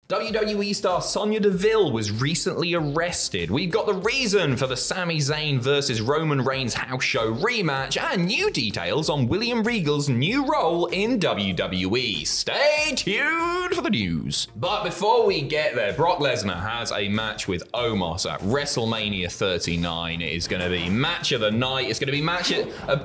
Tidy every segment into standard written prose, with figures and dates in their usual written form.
WWE star Sonya Deville was recently arrested. We've got the reason for the Sami Zayn versus Roman Reigns house show rematch and new details on William Regal's new role in WWE. Stay tuned for the news. But before we get there, Brock Lesnar has a match with Omos at WrestleMania 39. It is going to be match of the night. It's going to be match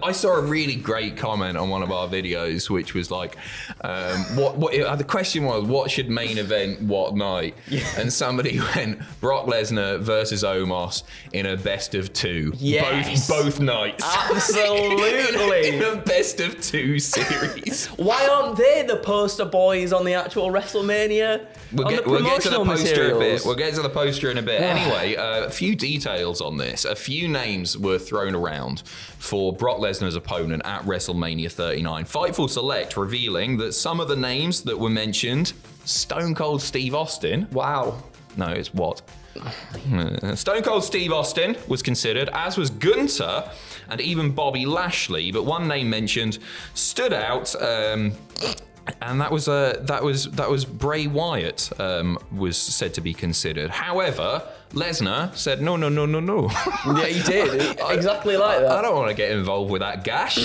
I saw a really great comment on one of our videos, which was like, the question was, what should main event what night? Yeah. And somebody went Brock Lesnar versus Omos in a best of two. Yes. Both nights. Absolutely. in a best of two series. Why aren't they the poster boys on the actual WrestleMania? We'll get to the poster in a bit. We'll get to the poster in a bit. Anyway, a few details on this. A few names were thrown around for Brock Lesnar's opponent at WrestleMania 39. Fightful Select revealing that some of the names that were mentioned: Stone Cold Steve Austin. Wow. No, it's what? Stone Cold Steve Austin was considered, as was Gunther and even Bobby Lashley, but one name mentioned stood out, and that was Bray Wyatt was said to be considered. However, Lesnar said no. Yeah, he did. Exactly like that. I don't want to get involved with that gash.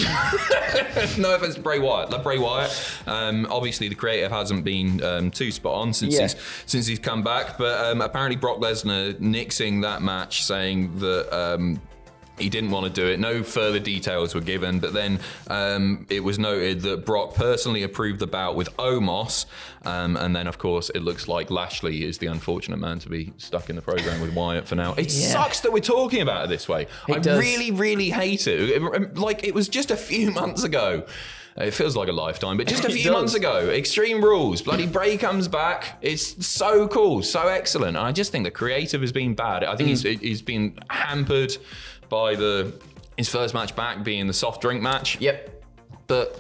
No offense to Bray Wyatt. Love Bray Wyatt. Obviously, the creative hasn't been too spot on since he's come back. But apparently, Brock Lesnar nixing that match, saying that he didn't want to do it. No further details were given, but then it was noted that Brock personally approved the bout with Omos, and then, of course, it looks like Lashley is the unfortunate man to be stuck in the program with Wyatt for now. It sucks that we're talking about it this way. I really, really hate it. Like, it was just a few months ago. It feels like a lifetime, but just a few months ago, Extreme Rules, bloody Bray comes back. It's so cool, so excellent. And I just think the creative has been bad. I think he's been hampered by his first match back being the soft drink match. Yep. But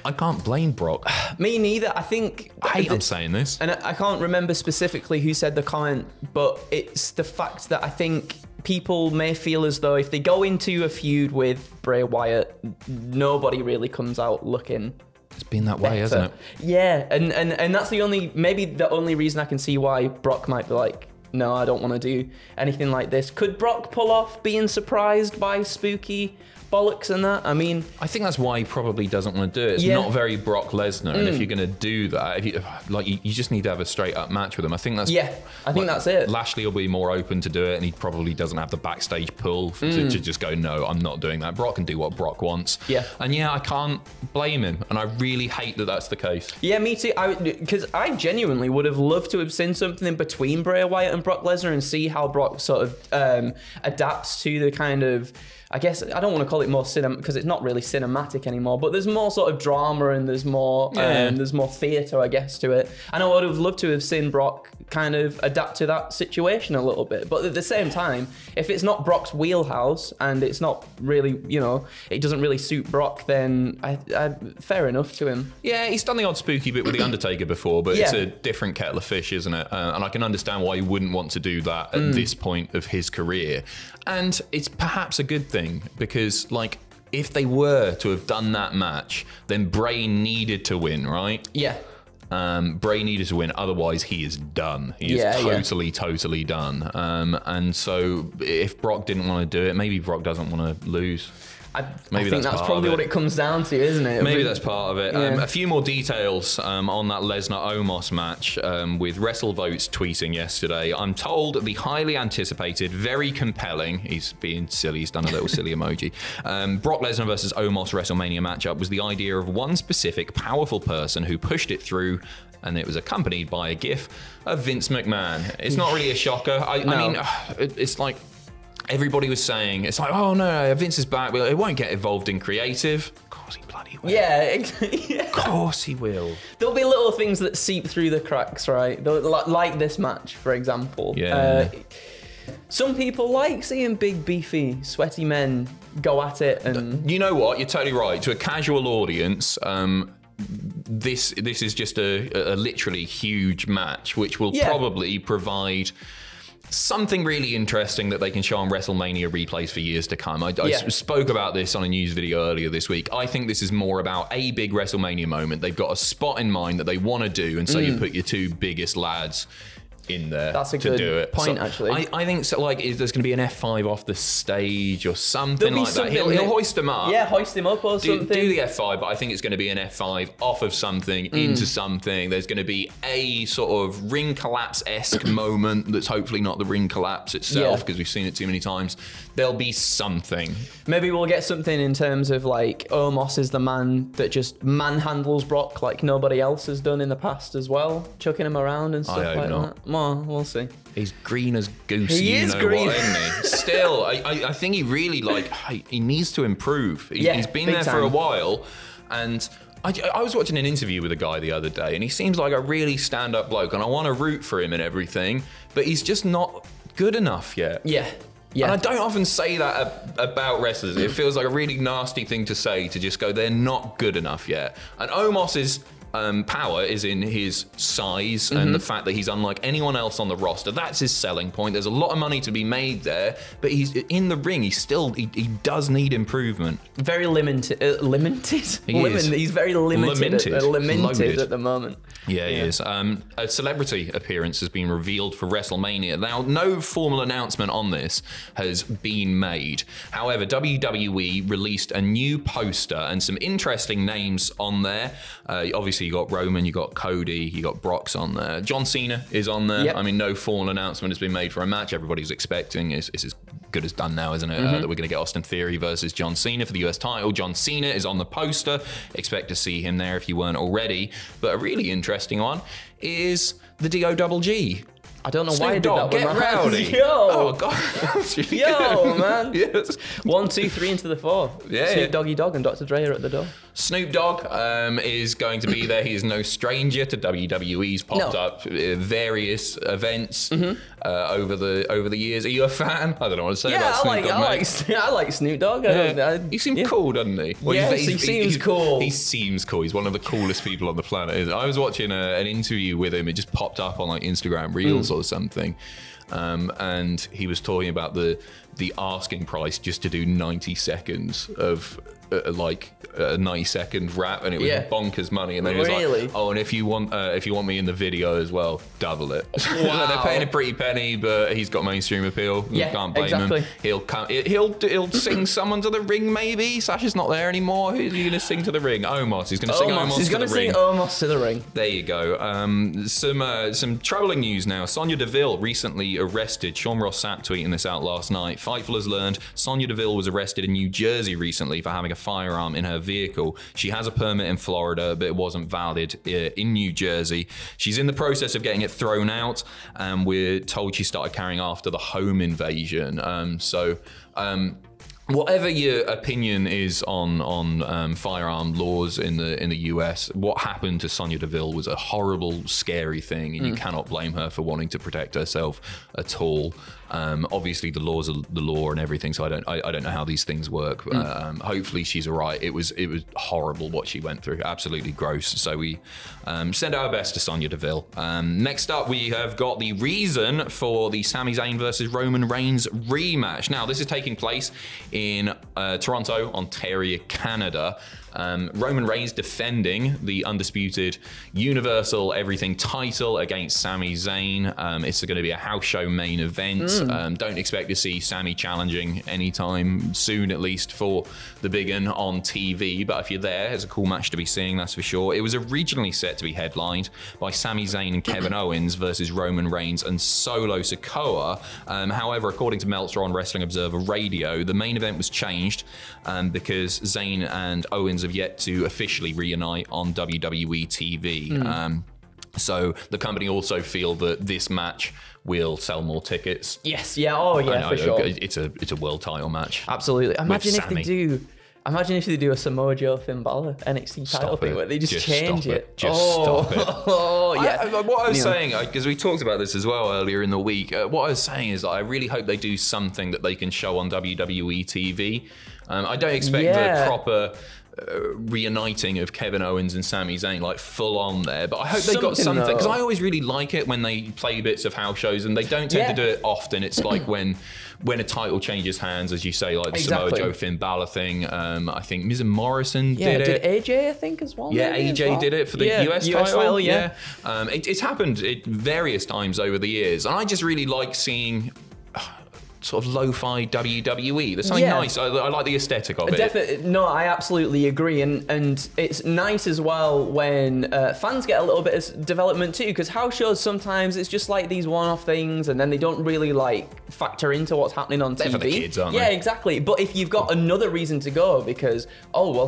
I can't blame Brock. Me neither. I think... I hate I'm saying this. And I can't remember specifically who said the comment, but it's the fact that I think people may feel as though if they go into a feud with Bray Wyatt, nobody really comes out looking... It's been that way, hasn't it? Yeah, and that's maybe the only reason I can see why Brock might be like, no, I don't want to do anything like this. Could Brock pull off being surprised by spooky bollocks and that? I mean... I think that's why he probably doesn't want to do it. It's not very Brock Lesnar, and if you're going to do that, you just need to have a straight-up match with him. I think that's... Yeah, I think that's it. Lashley will be more open to do it, and he probably doesn't have the backstage pull to just go, no, I'm not doing that. Brock can do what Brock wants. Yeah. And yeah, I can't blame him, and I really hate that that's the case. Yeah, me too. Because I genuinely would have loved to have seen something in between Bray Wyatt and Brock Lesnar and see how Brock sort of adapts to the kind of... I guess I don't want to call it more because it's not really cinematic anymore, but there's more sort of drama and there's more theatre, I guess, to it. And I would have loved to have seen Brock kind of adapt to that situation a little bit. But at the same time, if it's not Brock's wheelhouse and it's not really, it doesn't really suit Brock, then fair enough to him. Yeah, he's done the odd spooky bit with The Undertaker before, but it's a different kettle of fish, isn't it? And I can understand why he wouldn't want to do that at this point of his career. And it's perhaps a good thing because, like, if they were to have done that match, then Bray needed to win, right? Yeah. Bray needed to win, otherwise he is done. He is totally done. And so if Brock didn't want to do it, maybe Brock doesn't want to lose. I think that's probably what it comes down to, isn't it? Maybe that's part of it. Yeah. A few more details on that Lesnar-Omos match with WrestleVotes tweeting yesterday. I'm told the highly anticipated, very compelling, he's being silly, he's done a little silly emoji, Brock Lesnar versus Omos WrestleMania matchup was the idea of one specific powerful person who pushed it through, and it was accompanied by a gif of Vince McMahon. It's not really a shocker. I mean, it's like... Everybody was saying, it's like, oh no, Vince is back. It won't get involved in creative. Of course he bloody will. Yeah. Of course he will. There'll be little things that seep through the cracks, right? Like this match, for example. Yeah. Some people like seeing big, beefy, sweaty men go at it. And you know what? You're totally right. To a casual audience, this is just a literally huge match, which will probably provide something really interesting that they can show on WrestleMania replays for years to come. I spoke about this on a news video earlier this week. I think this is more about a big WrestleMania moment. They've got a spot in mind that they want to do, and so you put your two biggest lads in there. That's a to good do it. point, so actually. I think so. Like, there's going to be an F5 off the stage or something like that. He'll hoist him up. Yeah, hoist him up or something. Do the F5, but I think it's going to be an F5 off of something into something. There's going to be a sort of ring collapse-esque moment that's hopefully not the ring collapse itself, because we've seen it too many times. There'll be something. Maybe we'll get something in terms of like Omos is the man that just manhandles Brock like nobody else has done in the past as well, chucking him around and stuff like that. Well, we'll see. He's green as goose. He is green. What, isn't he? Still, I think he really he needs to improve. He's been there for a while, and I was watching an interview with a guy the other day, and he seems like a really stand-up bloke, and I want to root for him and everything, but he's just not good enough yet. Yeah. And I don't often say that about wrestlers. It feels like a really nasty thing to say, to just go, they're not good enough yet. And Omos's power is in his size and the fact that he's unlike anyone else on the roster. That's his selling point. There's a lot of money to be made there, but he's in the ring. He does need improvement. Very limited. He's very limited at the moment. Yeah, he is. A celebrity appearance has been revealed for WrestleMania. Now, no formal announcement on this has been made. However, WWE released a new poster and some interesting names on there. Obviously, you got Roman, you got Cody, you got Brock's on there. John Cena is on there. Yep. I mean, no formal announcement has been made for a match. Everybody's expecting it's as good as done now, isn't it? That we're going to get Austin Theory versus John Cena for the US title. John Cena is on the poster. Expect to see him there if you weren't already. But a really interesting one is the DOGG. I don't know why I did that. Get rowdy. Yo. Oh, God. That's really good. Man. Yes. 1, 2, 3 into the 4. Yeah. Snoop Doggy Dogg and Dr. Dre are at the door. Snoop Dogg is going to be there. He is no stranger to WWE's popped up various events over the years. Are you a fan? I don't know what to say about Snoop Dogg. I like Snoop Dogg. He seems cool, doesn't he? Well, yes, he seems cool. He seems cool. He's one of the coolest people on the planet. I was watching an interview with him. It just popped up on like Instagram Reels or something. And he was talking about the asking price just to do 90 seconds of like a 90-second rap, and it was bonkers money. And then he was like, "Oh, and if you want me in the video as well, double it." Wow. They're paying a pretty penny, but he's got mainstream appeal. You can't blame him. He'll come. He'll sing someone to the ring. Maybe Sasha's not there anymore. Who's he going to sing to the ring? Omos. He's going to sing Omos. He's going to sing Omos to the ring. There you go. Some troubling news now. Sonya Deville recently arrested. Sean Ross Sapp tweeting this out last night. Fightful has learned Sonya Deville was arrested in New Jersey recently for having a firearm in her vehicle. She has a permit in Florida, but it wasn't valid in New Jersey. She's in the process of getting it thrown out, and we're told she started carrying after the home invasion. Whatever your opinion is on firearm laws in the US, what happened to Sonya Deville was a horrible, scary thing, and you cannot blame her for wanting to protect herself at all. Obviously, the laws are the law and everything, so I don't know how these things work. But, hopefully, she's all right. It was horrible what she went through, absolutely gross. So we send our best to Sonya Deville. Next up, we have got the reason for the Sami Zayn versus Roman Reigns rematch. Now, this is taking place in Toronto, Ontario, Canada. Roman Reigns defending the undisputed Universal Everything title against Sami Zayn. It's going to be a house show main event. Don't expect to see Sami challenging anytime soon, at least for the big one on TV. But if you're there, it's a cool match to be seeing, that's for sure. It was originally set to be headlined by Sami Zayn and Kevin Owens versus Roman Reigns and Solo Sikoa. However, according to Meltzer on Wrestling Observer Radio, the main event was changed because Zayn and Owens have yet to officially reunite on WWE TV. So the company also feel that this match will sell more tickets. Yes, for sure. It's a world title match. Absolutely. Imagine if they do a Samoa Joe Finn Balor NXT title thing where they just change it. Stop it. What I was saying, because we talked about this as well earlier in the week, what I was saying is that I really hope they do something that they can show on WWE TV. I don't expect the proper reuniting of Kevin Owens and Sami Zayn, like full on there. But I hope they got something, because I always really like it when they play bits of house shows, and they don't tend to do it often. It's like when a title changes hands, as you say, like the Samoa Joe Finn Balor thing. I think Miz and Morrison did it. Did AJ, I think, as well? Yeah, AJ did it for the US title. It's happened various times over the years, and I just really like seeing sort of lo-fi WWE. There's something nice. I like the aesthetic of it. Definitely. No, I absolutely agree, and it's nice as well when fans get a little bit of development too, because house shows sometimes it's just like these one-off things, and then they don't really like factor into what's happening on TV. For the kids, aren't they? Yeah, exactly. But if you've got another reason to go, because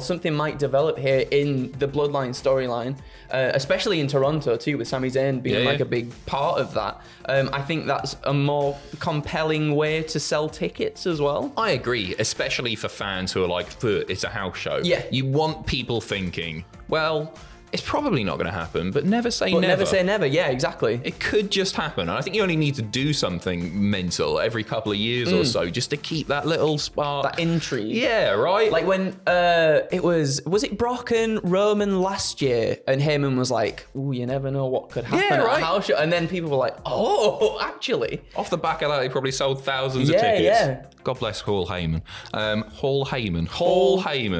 something might develop here in the Bloodline storyline, especially in Toronto too, with Sami Zayn being like a big part of that. I think that's a more compelling way to sell tickets as well. I agree, especially for fans who are like, it's a house show. Yeah. You want people thinking, well, it's probably not going to happen, but never say never. Never say never, yeah, exactly. It could just happen. And I think you only need to do something mental every couple of years or so just to keep that little spark. That intrigue. Yeah, right? Like when was it Brock and Roman last year, and Heyman was like, ooh, you never know what could happen at a house show. And then people were like, oh, actually. Off the back of that, they probably sold thousands of tickets. Yeah. God bless Hall Heyman. Hall Heyman.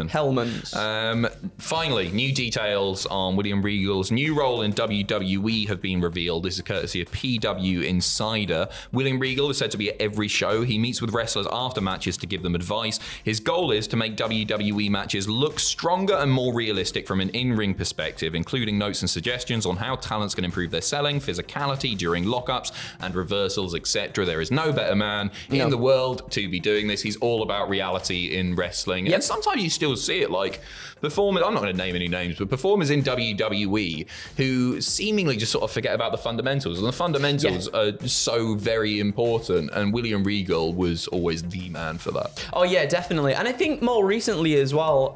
Hellmans. Finally, new details on William Regal's new role in WWE have been revealed. This is courtesy of PW Insider. William Regal is said to be at every show. He meets with wrestlers after matches to give them advice. His goal is to make WWE matches look stronger and more realistic from an in-ring perspective, including notes and suggestions on how talents can improve their selling, physicality during lockups and reversals, etc. There is no better man in the world to be doing this. He's all about reality in wrestling. And sometimes you still see it, like performers, I'm not going to name any names, but performers in WWE who seemingly just sort of forget about the fundamentals. And the fundamentals are so very important. And William Regal was always the man for that. Oh, yeah, definitely. And I think more recently as well,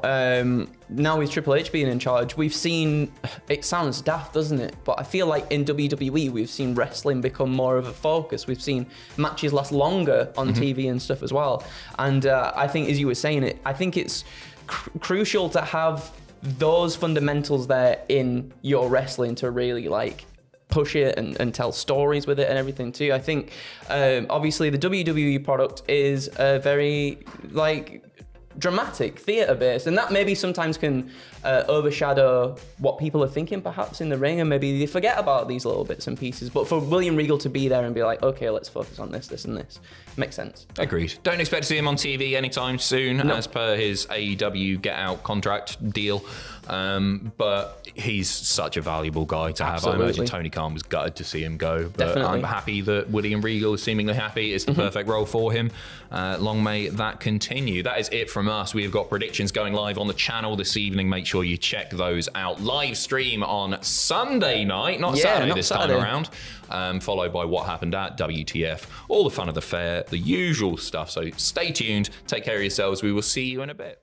now with Triple H being in charge, we've seen, it sounds daft, doesn't it? But I feel like in WWE, we've seen wrestling become more of a focus. We've seen matches last longer on TV and stuff as well. And I think, as you were saying, I think it's crucial to have those fundamentals there in your wrestling to really like push it and tell stories with it and everything too. I think obviously the WWE product is very like dramatic, theatre based, and that maybe sometimes can overshadow what people are thinking perhaps in the ring, and maybe they forget about these little bits and pieces. But for William Regal to be there and be like, okay, let's focus on this, this and this, makes sense. Agreed. Don't expect to see him on TV anytime soon, as per his AEW Get Out contract deal. But he's such a valuable guy to have. I imagine Tony Khan was gutted to see him go, but definitely. I'm happy that William Regal is seemingly happy. It's the perfect role for him. Long may that continue. That is it from us. We've got predictions going live on the channel this evening. Make sure you check those out. Live stream on Sunday night, not Saturday this time around. Followed by what happened at WTF, all the fun of the fair, the usual stuff. So stay tuned, take care of yourselves. We will see you in a bit.